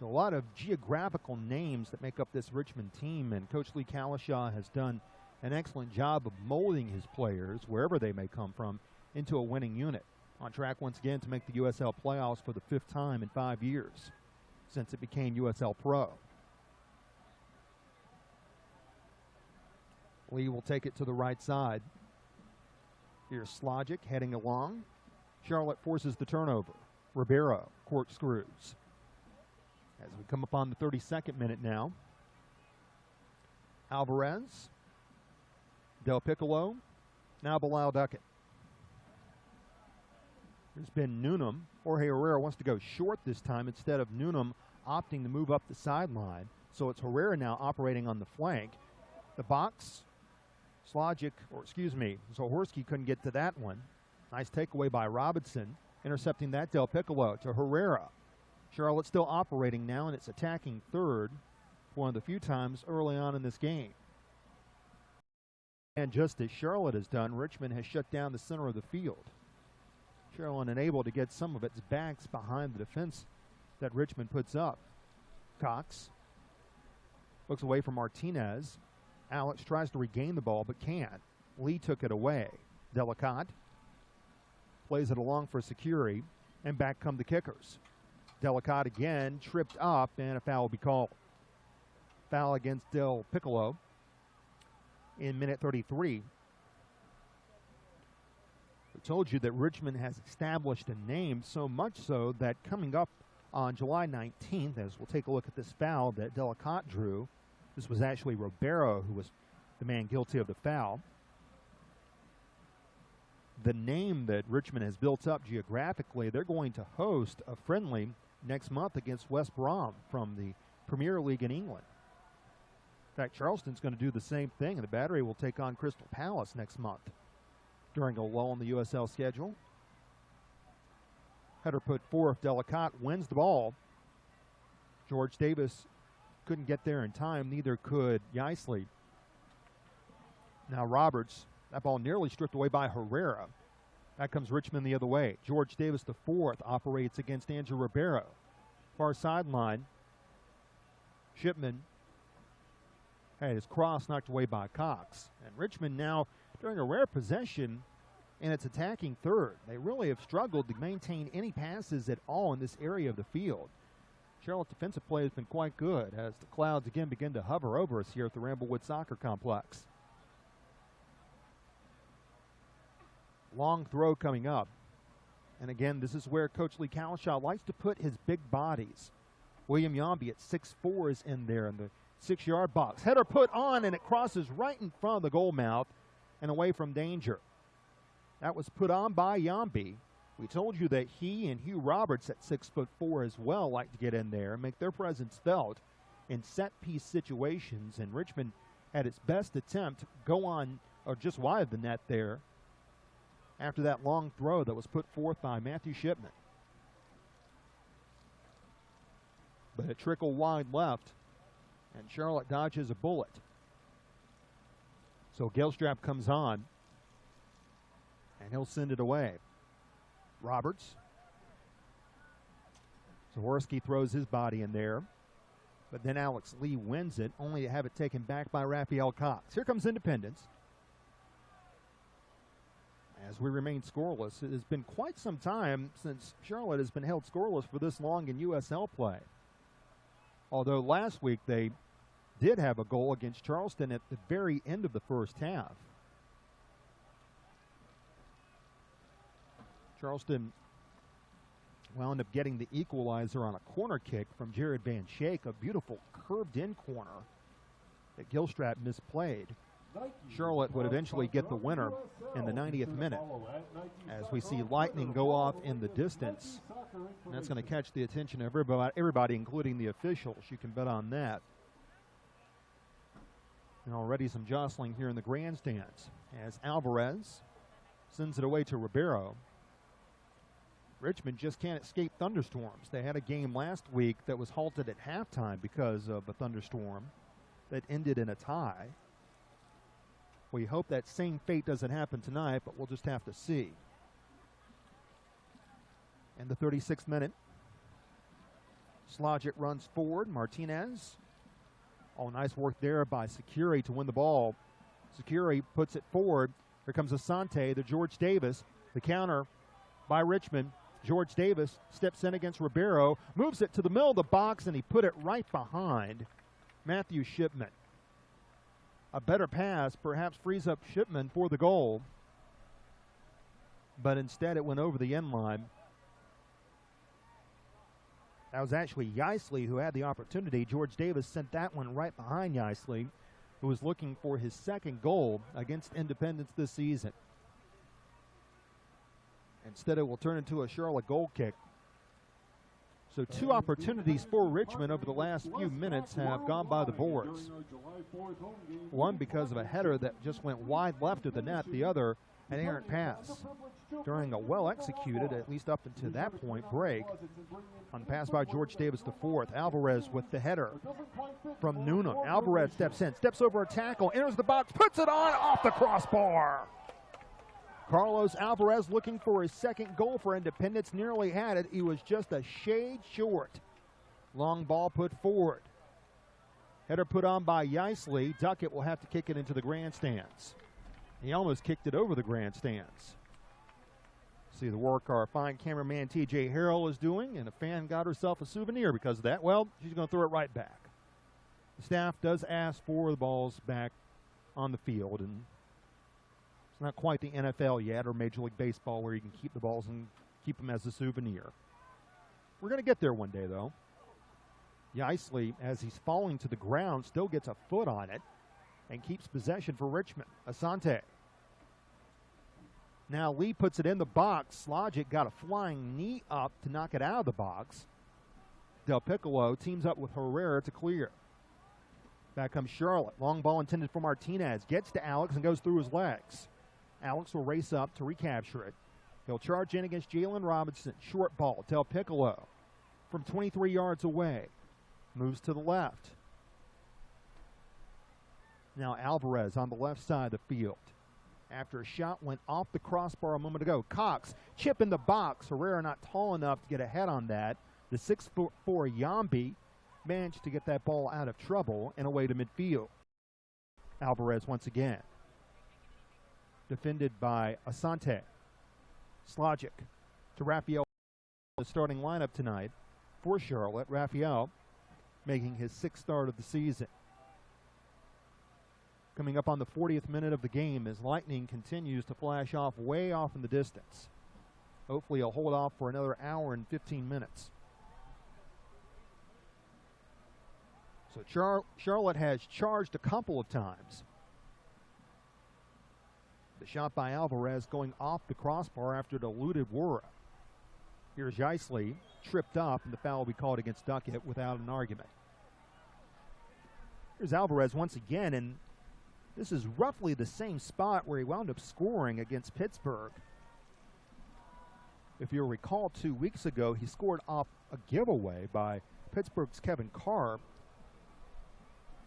So a lot of geographical names that make up this Richmond team, and Coach Lee Kalishaw has done an excellent job of molding his players, wherever they may come from, into a winning unit. On track once again to make the USL playoffs for the 5th time in 5 years since it became USL Pro. Lee will take it to the right side. Here's Slogic heading along. Charlotte forces the turnover. Ribeiro corkscrews. As we come upon the 32nd minute now. Alvarez. Del Piccolo. Now Bilal Duckett. There's been Noonan. Jorge Herrera wants to go short this time instead of Noonan opting to move up the sideline. So it's Herrera now operating on the flank. The box. Slogic, or excuse me, Zahorsky couldn't get to that one. Nice takeaway by Robinson. Intercepting that, Del Piccolo to Herrera. Charlotte still operating now, and it's attacking third, one of the few times early on in this game. And just as Charlotte has done, Richmond has shut down the center of the field. Charlotte unable to get some of its backs behind the defense that Richmond puts up. Cox looks away from Martinez. Alex tries to regain the ball but can't. Lee took it away. Delicott plays it along for Security, and back come the kickers. Delicott again tripped up, and a foul will be called. Foul against Del Piccolo in minute 33. I told you that Richmond has established a name, so much so that coming up on July 19th, as we'll take a look at this foul that Delicott drew, this was actually Ribeiro who was the man guilty of the foul. The name that Richmond has built up geographically, they're going to host a friendly next month against West Brom from the Premier League in England. In fact, Charleston's going to do the same thing, and the Battery will take on Crystal Palace next month during a lull in the USL schedule. Header put forth. Delicott wins the ball. George Davis couldn't get there in time, neither could Yaisley. Now Roberts, that ball nearly stripped away by Herrera. That comes Richmond the other way. George Davis the fourth operates against Andrew Ribeiro. Far sideline. Shipman had his cross knocked away by Cox. And Richmond now, during a rare possession in its attacking third, they really have struggled to maintain any passes at all in this area of the field. Charlotte's defensive play has been quite good as the clouds again begin to hover over us here at the Ramblewood Soccer Complex. Long throw coming up. And again, this is where Coach Lee Kalishaw likes to put his big bodies. William Yambi at 6'4" is in there in the 6-yard box. Header put on, and it crosses right in front of the goal mouth and away from danger. That was put on by Yambi. We told you that he and Hugh Roberts at 6'4" as well like to get in there and make their presence felt in set-piece situations, and Richmond had its best attempt go on or just wide of the net there after that long throw that was put forth by Matthew Shipman. But a trickle wide left, and Charlotte dodges a bullet. So Gilstrap comes on, and he'll send it away. Roberts. Zaworski throws his body in there, but then Alex Lee wins it, only to have it taken back by Raphael Cox. Here comes Independence. As we remain scoreless, it has been quite some time since Charlotte has been held scoreless for this long in USL play. Although last week they did have a goal against Charleston at the very end of the first half. Charleston wound up getting the equalizer on a corner kick from Jared Van Schaik, a beautiful curved-in corner that Gilstrap misplayed. Charlotte would eventually get the winner in the 90th minute as we see lightning go off in the distance. And that's going to catch the attention of everybody, including the officials. You can bet on that. And already some jostling here in the grandstands as Alvarez sends it away to Ribeiro. Richmond just can't escape thunderstorms. They had a game last week that was halted at halftime because of a thunderstorm that ended in a tie. We hope that same fate doesn't happen tonight, but we'll just have to see. In the 36th minute, Slogic runs forward. Martinez. Oh, nice work there by Securi to win the ball. Securi puts it forward. Here comes Asante, the George Davis. The counter by Richmond. George Davis steps in against Ribeiro, moves it to the middle of the box, and he put it right behind Matthew Shipman. A better pass perhaps frees up Shipman for the goal, but instead it went over the end line. That was actually Yeisley who had the opportunity. George Davis sent that one right behind Yeisley, who was looking for his second goal against Independence this season. Instead, it will turn into a Charlotte goal kick. So two opportunities for Richmond over the last few minutes have gone by the boards. One because of a header that just went wide left of the net. The other, an errant pass during a well-executed, at least up until that point, break on the pass by George Davis the fourth. Alvarez with the header from Noonan. Alvarez steps in, steps over a tackle, enters the box, puts it on off the crossbar. Carlos Alvarez looking for his second goal for Independence, nearly had it. He was just a shade short. Long ball put forward. Header put on by Yeisley. Duckett will have to kick it into the grandstands. He almost kicked it over the grandstands. See the work our fine cameraman TJ Harrell is doing, and a fan got herself a souvenir because of that. Well, she's going to throw it right back. The staff does ask for the balls back on the field, and it's not quite the NFL yet or Major League Baseball where you can keep the balls and keep them as a souvenir. We're going to get there one day, though. Yeisley, as he's falling to the ground, still gets a foot on it and keeps possession for Richmond. Asante. Now Lee puts it in the box. Slogic got a flying knee up to knock it out of the box. Del Piccolo teams up with Herrera to clear. Back comes Charlotte. Long ball intended for Martinez. Gets to Alex and goes through his legs. Alex will race up to recapture it. He'll charge in against Jalen Robinson. Short ball. Del Piccolo from 23 yards away. Moves to the left. Now Alvarez on the left side of the field. After a shot went off the crossbar a moment ago. Cox, chip in the box. Herrera not tall enough to get ahead on that. The 6'4" Yambi managed to get that ball out of trouble and away to midfield. Alvarez once again. Defended by Asante. Slogic to Raphael. The starting lineup tonight for Charlotte. Raphael making his 6th start of the season. Coming up on the 40th minute of the game as lightning continues to flash off way off in the distance. Hopefully he'll hold off for another hour and 15 minutes. So Charlotte has charged a couple of times. The shot by Alvarez going off the crossbar after it eluded Wura. Here's Geisley, tripped up, and the foul will be called against Duckett without an argument. Here's Alvarez once again, and this is roughly the same spot where he wound up scoring against Pittsburgh. If you'll recall, 2 weeks ago, he scored off a giveaway by Pittsburgh's Kevin Carr.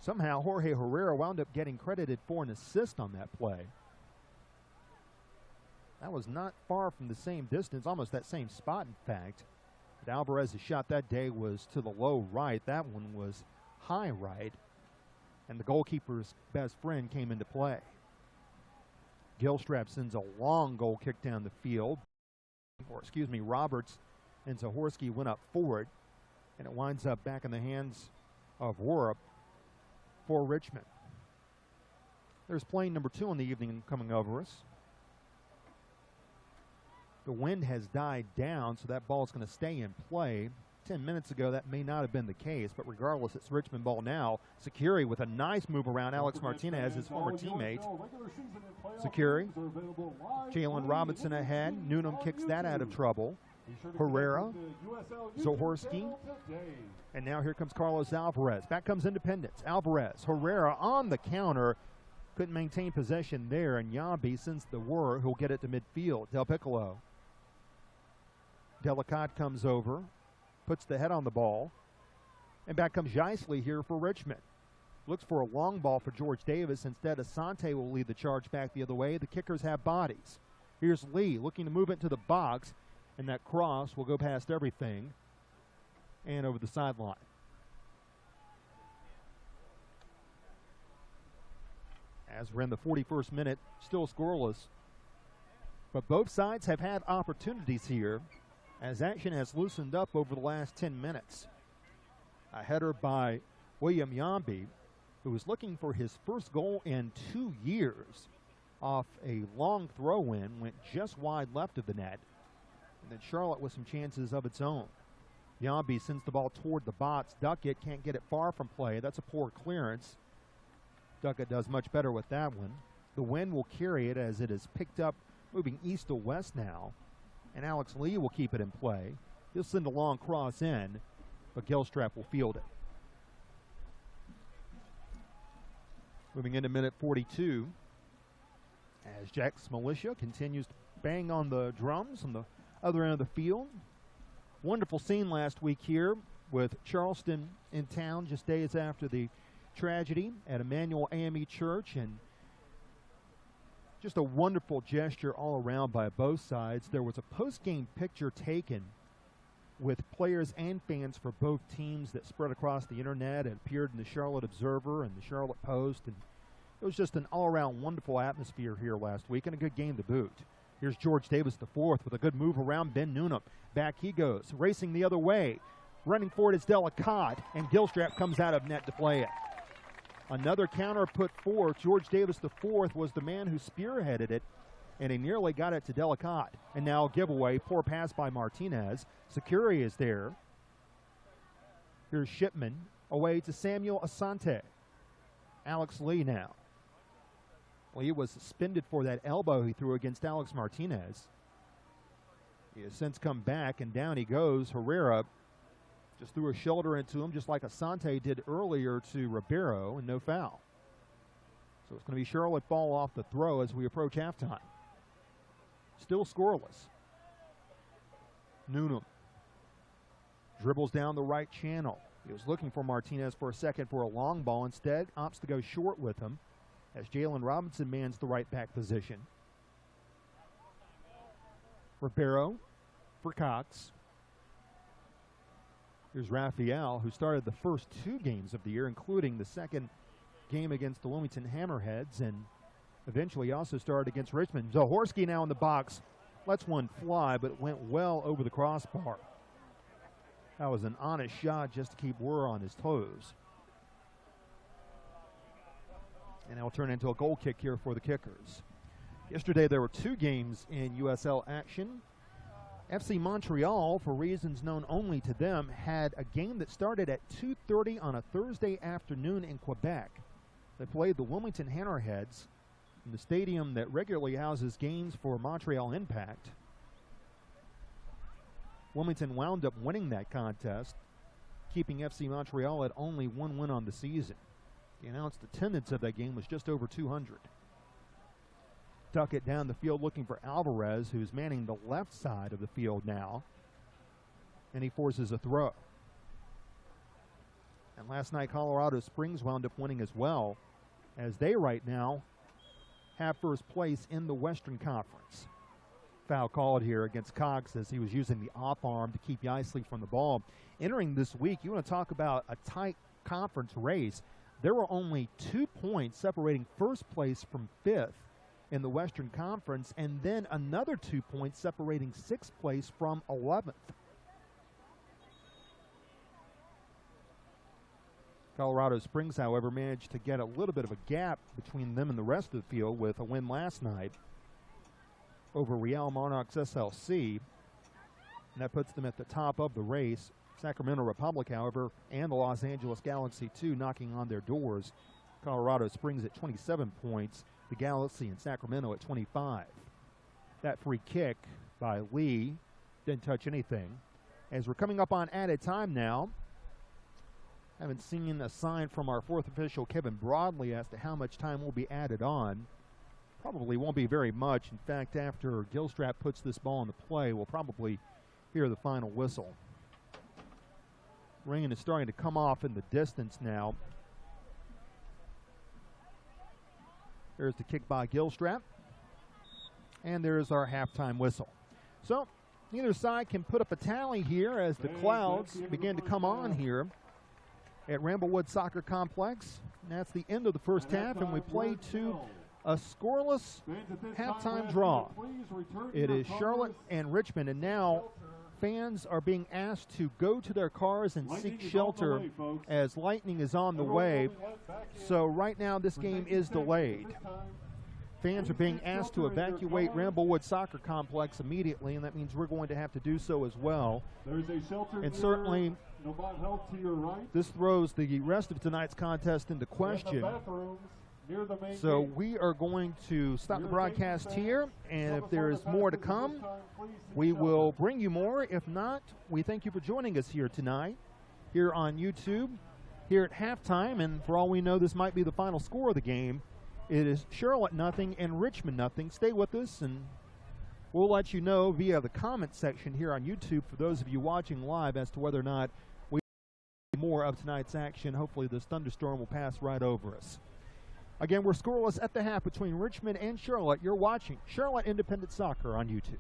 Somehow, Jorge Herrera wound up getting credited for an assist on that play. That was not far from the same distance, almost that same spot, in fact. But Alvarez's shot that day was to the low right. That one was high right. And the goalkeeper's best friend came into play. Gilstrap sends a long goal kick down the field. Roberts and Zahorski went up forward, and it winds up back in the hands of Worup for Richmond. There's plane number 2 in the evening coming over us. The wind has died down, so that ball is going to stay in play. 10 minutes ago, that may not have been the case, but regardless, it's Richmond ball now. Securi with a nice move around Alex Martinez, his former teammate. Securi, Jalen Robinson ahead. Noonan kicks that out of trouble. Herrera, Zahorski, and now here comes Carlos Alvarez. Back comes Independence. Alvarez, Herrera on the counter. Couldn't maintain possession there, and Yambi sends the whir, who'll get it to midfield. Del Piccolo. Delicate comes over, puts the head on the ball, and back comes Geisley here for Richmond. Looks for a long ball for George Davis. Instead, Asante will lead the charge back the other way. The kickers have bodies. Here's Lee looking to move it to the box, and that cross will go past everything and over the sideline. As we're in the 41st minute, still scoreless. But both sides have had opportunities here as action has loosened up over the last 10 minutes. A header by William Yambi, who was looking for his first goal in 2 years off a long throw-in, went just wide left of the net. And then Charlotte with some chances of its own. Yambi sends the ball toward the box. Duckett can't get it far from play. That's a poor clearance. Duckett does much better with that one. The wind will carry it as it is picked up, moving east to west now. And Alex Lee will keep it in play. He'll send a long cross in, but Gilstrap will field it. Moving into minute 42, as Jack's Militia continues to bang on the drums on the other end of the field. Wonderful scene last week here with Charleston in town just days after the tragedy at Emmanuel AME Church, and just a wonderful gesture all around by both sides. There was a post-game picture taken with players and fans for both teams that spread across the internet and appeared in the Charlotte Observer and the Charlotte Post, and it was just an all-around wonderful atmosphere here last week and a good game to boot. Here's George Davis the fourth with a good move around Ben Noonan. Back he goes, racing the other way. Running forward is Delicate, and Gilstrap comes out of net to play it. Another counter put forth. George Davis the fourth was the man who spearheaded it, and he nearly got it to Delicate. And now a giveaway, poor pass by Martinez. Securi is there. Here's Shipman away to Samuel Asante. Alex Lee now. Lee was suspended for that elbow he threw against Alex Martinez. He has since come back, and down he goes. Herrera just threw a shoulder into him, just like Asante did earlier to Ribeiro, and no foul. So it's going to be Charlotte ball off the throw as we approach halftime. Still scoreless. Noonan dribbles down the right channel. He was looking for Martinez for a second for a long ball. Instead, opts to go short with him as Jalen Robinson mans the right back position. Ribeiro for Cox. Here's Raphael, who started the first 2 games of the year, including the second game against the Wilmington Hammerheads, and eventually also started against Richmond. Zahorski now in the box. Lets one fly, but it went well over the crossbar. That was an honest shot just to keep Wurr on his toes. And it'll turn into a goal kick here for the Kickers. Yesterday there were 2 games in USL action. FC Montreal, for reasons known only to them, had a game that started at 2:30 on a Thursday afternoon in Quebec. They played the Wilmington Hammerheads in the stadium that regularly houses games for Montreal Impact. Wilmington wound up winning that contest, keeping FC Montreal at only 1 win on the season. The announced attendance of that game was just over 200. Tuck it down the field looking for Alvarez, who's manning the left side of the field now. And he forces a throw. And last night, Colorado Springs wound up winning as well, as they right now have first place in the Western Conference. Foul called here against Cox as he was using the off arm to keep Yaisley from the ball. Entering this week, you want to talk about a tight conference race. There were only 2 points separating first place from fifth in the Western Conference, and then another 2 points separating sixth place from 11th. Colorado Springs, however, managed to get a little bit of a gap between them and the rest of the field with a win last night over Real Monarchs SLC. And that puts them at the top of the race. Sacramento Republic, however, and the Los Angeles Galaxy, too, knocking on their doors. Colorado Springs at 27 points, the Galaxy and Sacramento at 25. That free kick by Lee didn't touch anything. As we're coming up on added time now, haven't seen a sign from our fourth official, Kevin Broadley, as to how much time will be added on. Probably won't be very much. In fact, after Gilstrap puts this ball into play, we'll probably hear the final whistle. Rain is starting to come off in the distance now. There's the kick by Gilstrap. And there's our halftime whistle. So, neither side can put up a tally here as the clouds begin to come on here at Ramblewood Soccer Complex. And that's the end of the first half, and we play to a scoreless halftime draw. It is Charlotte and Richmond, and now fans are being asked to go to their cars and seek shelter as lightning is on the way. So right now this game is delayed. Fans are being asked to evacuate Ramblewood Soccer Complex immediately, and that means we're going to have to do so as well. And certainly this throws the rest of tonight's contest into question. So we are going to stop the broadcast here, and if there is more to come, we will bring you more. If not, we thank you for joining us here tonight, here on YouTube, here at halftime, and for all we know, this might be the final score of the game. It is Charlotte nothing and Richmond nothing. Stay with us, and we'll let you know via the comment section here on YouTube for those of you watching live as to whether or not we see more of tonight's action. Hopefully this thunderstorm will pass right over us. Again, we're scoreless at the half between Richmond and Charlotte. You're watching Charlotte Independent Soccer on YouTube.